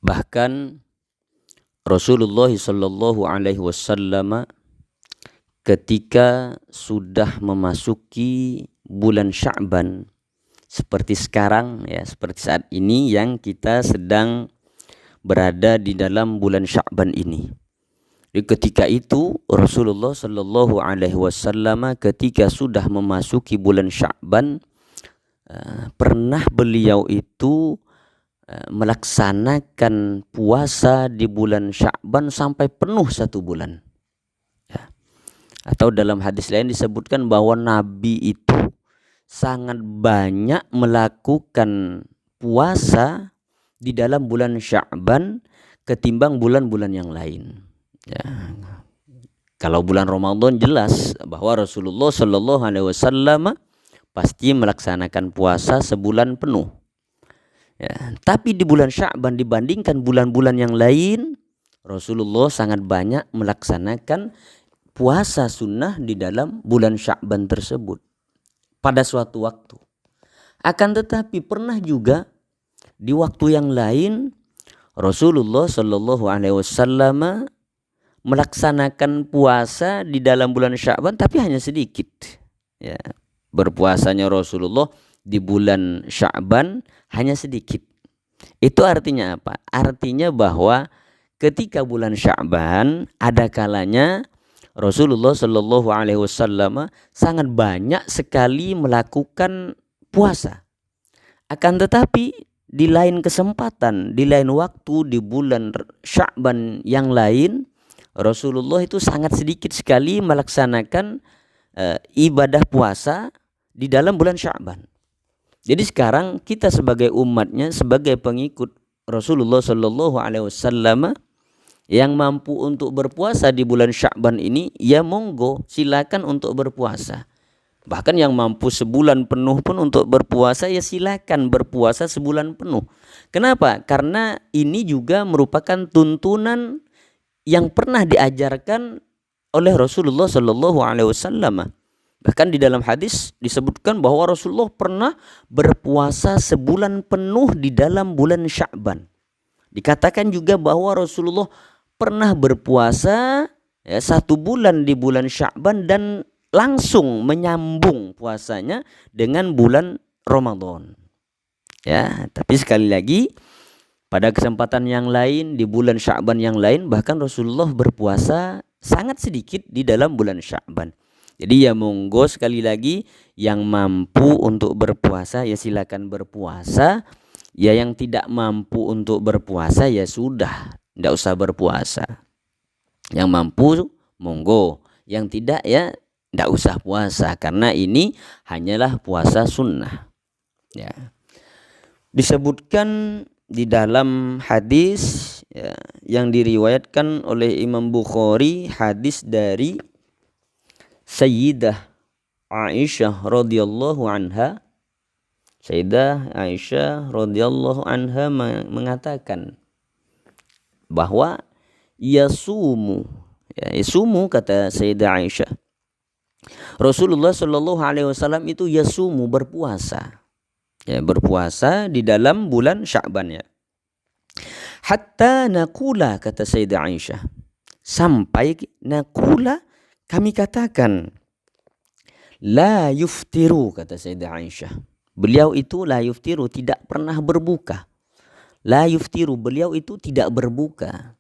Bahkan Rasulullah Shallallahu Alaihi Wasallam ketika sudah memasuki bulan Sya'ban seperti sekarang ya, seperti saat ini yang kita sedang berada di dalam bulan Sya'ban ini. Di ketika itu Rasulullah Shallallahu Alaihi Wasallam ketika sudah memasuki bulan Sya'ban pernah beliau itu melaksanakan puasa di bulan Sya'ban sampai penuh 1 bulan. Ya. Atau dalam hadis lain disebutkan bahwa Nabi itu sangat banyak melakukan puasa di dalam bulan Sya'ban ketimbang bulan-bulan yang lain. Ya. Kalau bulan Ramadan jelas bahwa Rasulullah Shallallahu Alaihi Wasallam pasti melaksanakan puasa sebulan penuh. Ya, tapi di bulan Sya'ban dibandingkan bulan-bulan yang lain, Rasulullah sangat banyak melaksanakan puasa sunnah di dalam bulan Sya'ban tersebut pada suatu waktu. Akan tetapi pernah juga di waktu yang lain Rasulullah Shallallahu Alaihi Wasallam melaksanakan puasa di dalam bulan Sya'ban tapi hanya sedikit. Ya, berpuasanya Rasulullah di bulan Sya'ban hanya sedikit. Itu artinya apa? Artinya bahwa ketika bulan Sya'ban ada kalanya Rasulullah Shallallahu Alaihi Wasallam sangat banyak sekali melakukan puasa. Akan tetapi di lain kesempatan, di lain waktu di bulan Sya'ban yang lain, Rasulullah itu sangat sedikit sekali melaksanakan ibadah puasa di dalam bulan Sya'ban. Jadi sekarang kita sebagai umatnya, sebagai pengikut Rasulullah Shallallahu Alaihi Wasallam yang mampu untuk berpuasa di bulan Sya'ban ini, ya monggo silakan untuk berpuasa. Bahkan yang mampu sebulan penuh pun untuk berpuasa, ya silakan berpuasa sebulan penuh. Kenapa? Karena ini juga merupakan tuntunan yang pernah diajarkan oleh Rasulullah Shallallahu Alaihi Wasallam. Bahkan di dalam hadis disebutkan bahwa Rasulullah pernah berpuasa sebulan penuh di dalam bulan Sya'ban. Dikatakan juga bahwa Rasulullah pernah berpuasa 1 bulan di bulan Sya'ban dan langsung menyambung puasanya dengan bulan Ramadan. Ya, tapi sekali lagi pada kesempatan yang lain di bulan Sya'ban yang lain bahkan Rasulullah berpuasa sangat sedikit di dalam bulan Sya'ban. Jadi ya monggo sekali lagi yang mampu untuk berpuasa ya silakan berpuasa. Ya yang tidak mampu untuk berpuasa ya sudah, tidak usah berpuasa. Yang mampu monggo, yang tidak ya tidak usah puasa karena ini hanyalah puasa sunnah. Ya. Disebutkan di dalam hadis ya, yang diriwayatkan oleh Imam Bukhari, hadis dari Sayyidah Aisyah radhiyallahu anha. Sayyidah Aisyah radhiyallahu anha mengatakan bahwa yasumu kata Sayyidah Aisyah, Rasulullah Shallallahu Alaihi Wasallam itu yasumu berpuasa, ya berpuasa di dalam bulan Sya'ban ya. Hatta nakula kata Sayyidah Aisyah, sampai nakula kami katakan la yuftiru kata Sayyidah Aisyah. Beliau itu la yuftiru tidak pernah berbuka. La yuftiru beliau itu tidak berbuka.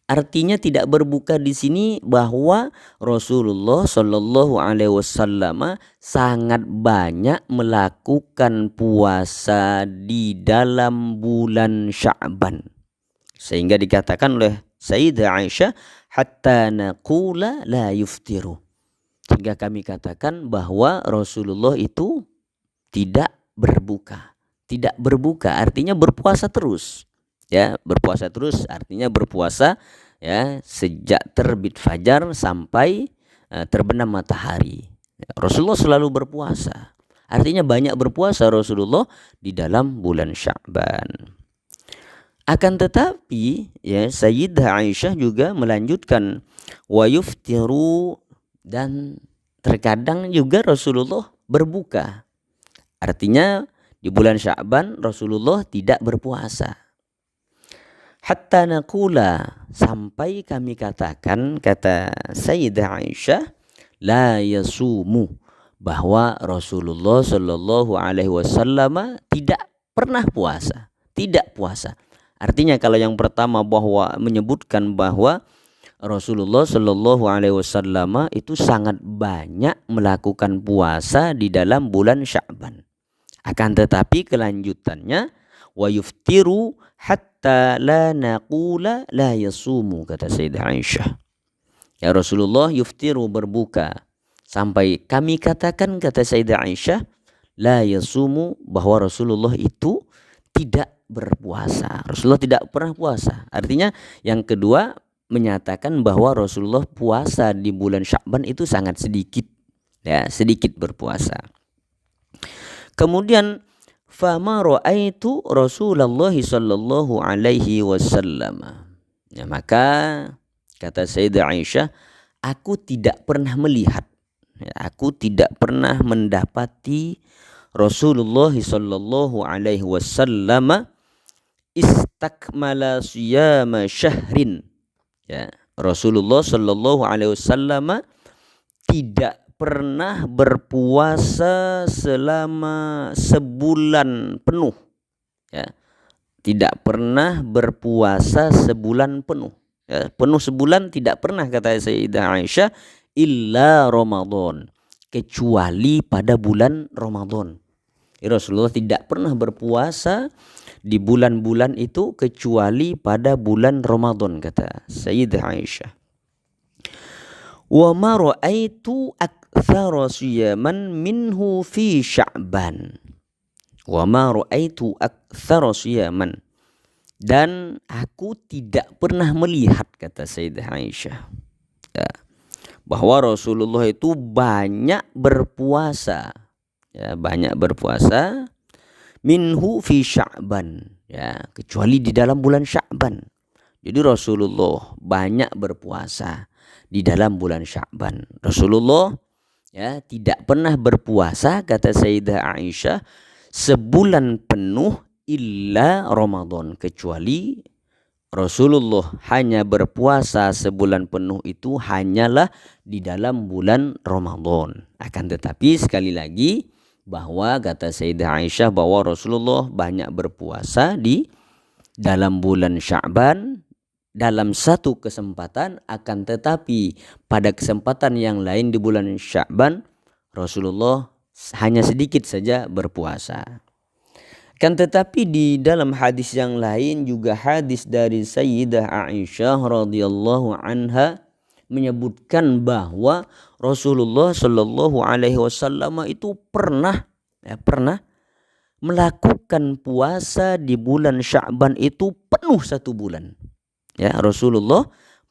Artinya tidak berbuka di sini bahwa Rasulullah Shallallahu Alaihi Wasallam sangat banyak melakukan puasa di dalam bulan Sya'ban. Sehingga dikatakan oleh Sayyidah Aisyah hatta naqula la yuftiru. Sehingga kami katakan bahwa Rasulullah itu tidak berbuka. Tidak berbuka artinya berpuasa terus. Ya, berpuasa terus artinya berpuasa ya sejak terbit fajar sampai terbenam matahari. Ya, Rasulullah selalu berpuasa. Artinya banyak berpuasa Rasulullah di dalam bulan Sya'ban. Akan tetapi ya Sayyidah Aisyah juga melanjutkan wa yuftiru dan terkadang juga Rasulullah berbuka. Artinya di bulan Sya'ban Rasulullah tidak berpuasa. hatta naqula, sampai kami katakan, kata Sayyidah Aisyah, la yasumu, bahwa Rasulullah Shallallahu Alaihi Wasallam tidak pernah puasa, tidak puasa. Artinya kalau yang pertama bahwa menyebutkan bahwa Rasulullah Shallallahu Alaihi Wasallam itu sangat banyak melakukan puasa di dalam bulan Sya'ban. Akan tetapi kelanjutannya, wa yuftiru hatta la naqula la yasumu, kata Sayyidah Aisyah. Ya, Rasulullah yuftiru, berbuka, sampai kami katakan, kata Sayyidah Aisyah, la yasumu, bahwa Rasulullah itu tidak berpuasa. Rasulullah tidak pernah puasa. Artinya yang kedua menyatakan bahwa Rasulullah puasa di bulan Sya'ban itu sangat sedikit, ya, sedikit berpuasa. Kemudian fama ra'aitu Rasulullah sallallahu alaihi wasallam. Ya, maka kata Sayyidah Aisyah, aku tidak pernah melihat, ya, aku tidak pernah mendapati Rasulullah sallallahu alaihi wasallam istakmala siyama syahrin. Ya, Rasulullah sallallahu alaihi wasallam tidak pernah berpuasa selama sebulan penuh, ya, tidak pernah berpuasa sebulan penuh, ya, penuh sebulan tidak pernah, kata Sayyidah Aisyah, illa Ramadan, kecuali pada bulan Ramadan. Rasulullah tidak pernah berpuasa di bulan-bulan itu kecuali pada bulan Ramadan, kata Sayyidah Aisyah. Wa ma ra'aitu aktsara siyaman minhu fi Sya'ban. Wa ma ra'aitu aktsara siyaman, dan aku tidak pernah melihat, kata Sayyidah Aisyah, ya, bahwa Rasulullah itu banyak berpuasa, ya, banyak berpuasa, minhu fi Sya'ban, ya, kecuali di dalam bulan Sya'ban. Jadi Rasulullah banyak berpuasa di dalam bulan Sya'ban. Rasulullah, ya, tidak pernah berpuasa, kata Sayyidah Aisyah, sebulan penuh illa Ramadan, kecuali Rasulullah hanya berpuasa sebulan penuh itu hanyalah di dalam bulan Ramadan. Akan tetapi sekali lagi, bahwa kata Sayyidah Aisyah bahwa Rasulullah banyak berpuasa di dalam bulan Sya'ban dalam satu kesempatan, akan tetapi pada kesempatan yang lain di bulan Sya'ban Rasulullah hanya sedikit saja berpuasa. Kan tetapi di dalam hadis yang lain, juga hadis dari Sayyidah Aisyah radhiyallahu anha, menyebutkan bahwa Rasulullah Shallallahu Alaihi Wasallam itu pernah melakukan puasa di bulan Sya'ban itu penuh satu bulan. Ya, Rasulullah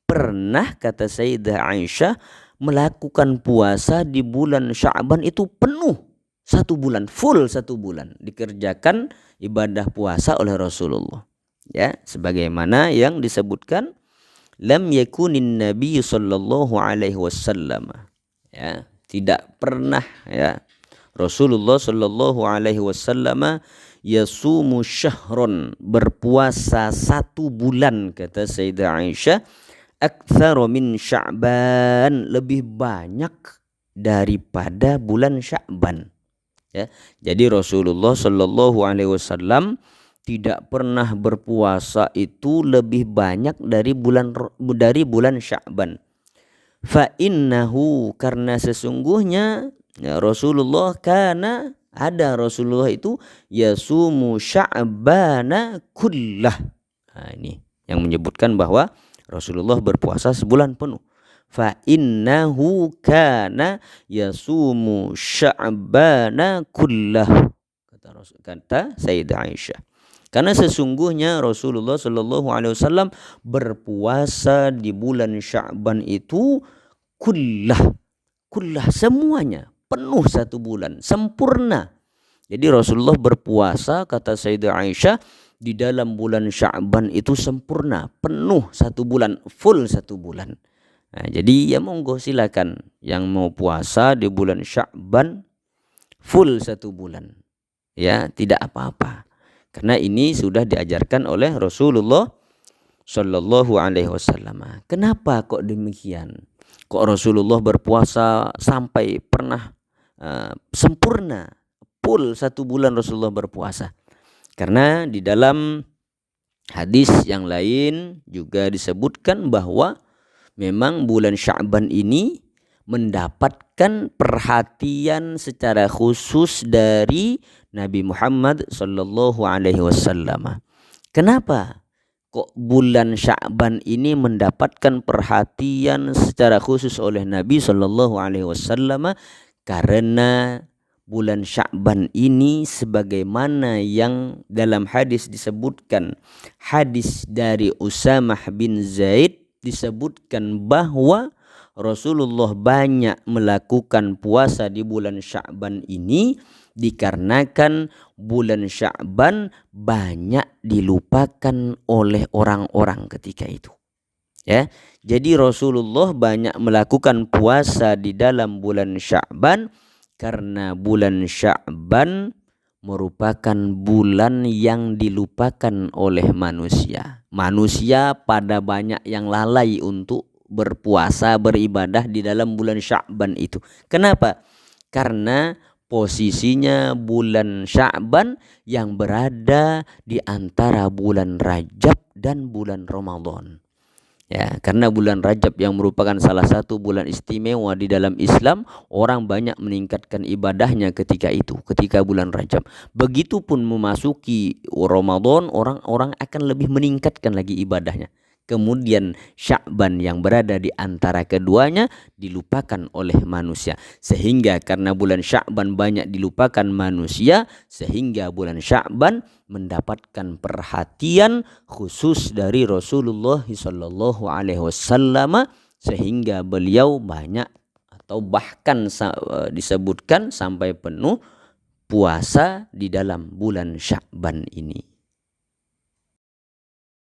pernah, kata Sayyidah Aisyah, melakukan puasa di bulan Sya'ban itu penuh satu bulan, full satu bulan dikerjakan ibadah puasa oleh Rasulullah. Ya, sebagaimana yang disebutkan, lam yakunin nabiy sallallahu alaihi wasallam, ya, tidak pernah, ya, Rasulullah sallallahu alaihi wasallam yasumu syahron, berpuasa satu bulan, kata Sayyidah Aisyah, aktsara min Sya'ban, lebih banyak daripada bulan Sya'ban. Ya, jadi Rasulullah sallallahu alaihi wasallam tidak pernah berpuasa itu lebih banyak dari bulan Sya'ban. Fa innahu, karena sesungguhnya, ya, Rasulullah Rasulullah itu yasumu Sya'bana kullah. Nah, ini yang menyebutkan bahwa Rasulullah berpuasa sebulan penuh. Fa innahu kana yasumu Sya'bana kullah, kata Sayyidah Aisyah. Karena sesungguhnya Rasulullah Shallallahu Alaihi Wasallam berpuasa di bulan Sya'ban itu kullah semuanya, penuh satu bulan, sempurna. Jadi Rasulullah berpuasa, kata Sayyidah Aisyah, di dalam bulan Sya'ban itu sempurna, penuh satu bulan, full satu bulan. Nah, jadi ya monggo silakan yang mau puasa di bulan Sya'ban full satu bulan, ya, tidak apa-apa. Karena ini sudah diajarkan oleh Rasulullah Sallallahu alaihi wasallam. Kenapa kok demikian? Kok Rasulullah berpuasa sampai pernah sempurna full 1 bulan Rasulullah berpuasa? Karena di dalam hadis yang lain juga disebutkan bahwa memang bulan Sya'ban ini mendapatkan perhatian secara khusus dari Nabi Muhammad sallallahu alaihi wasallam. Kenapa kok bulan Sya'ban ini mendapatkan perhatian secara khusus oleh Nabi sallallahu alaihi wasallam? Karena bulan Sya'ban ini sebagaimana yang dalam hadis disebutkan, hadis dari Usamah bin Zaid, disebutkan bahwa Rasulullah banyak melakukan puasa di bulan Sya'ban ini dikarenakan bulan Sya'ban banyak dilupakan oleh orang-orang ketika itu. Ya, jadi Rasulullah banyak melakukan puasa di dalam bulan Sya'ban karena bulan Sya'ban merupakan bulan yang dilupakan oleh manusia. Manusia pada banyak yang lalai untuk berpuasa, beribadah di dalam bulan Sya'ban itu. Kenapa? Karena posisinya bulan Sya'ban yang berada di antara bulan Rajab dan bulan Ramadan. Ya, karena bulan Rajab yang merupakan salah satu bulan istimewa di dalam Islam, orang banyak meningkatkan ibadahnya ketika itu, ketika bulan Rajab. Begitupun memasuki Ramadan, orang-orang akan lebih meningkatkan lagi ibadahnya. Kemudian Sya'ban yang berada di antara keduanya dilupakan oleh manusia. Sehingga karena bulan Sya'ban banyak dilupakan manusia, sehingga bulan Sya'ban mendapatkan perhatian khusus dari Rasulullah sallallahu alaihi wasallam, sehingga beliau banyak atau bahkan disebutkan sampai penuh puasa di dalam bulan Sya'ban ini.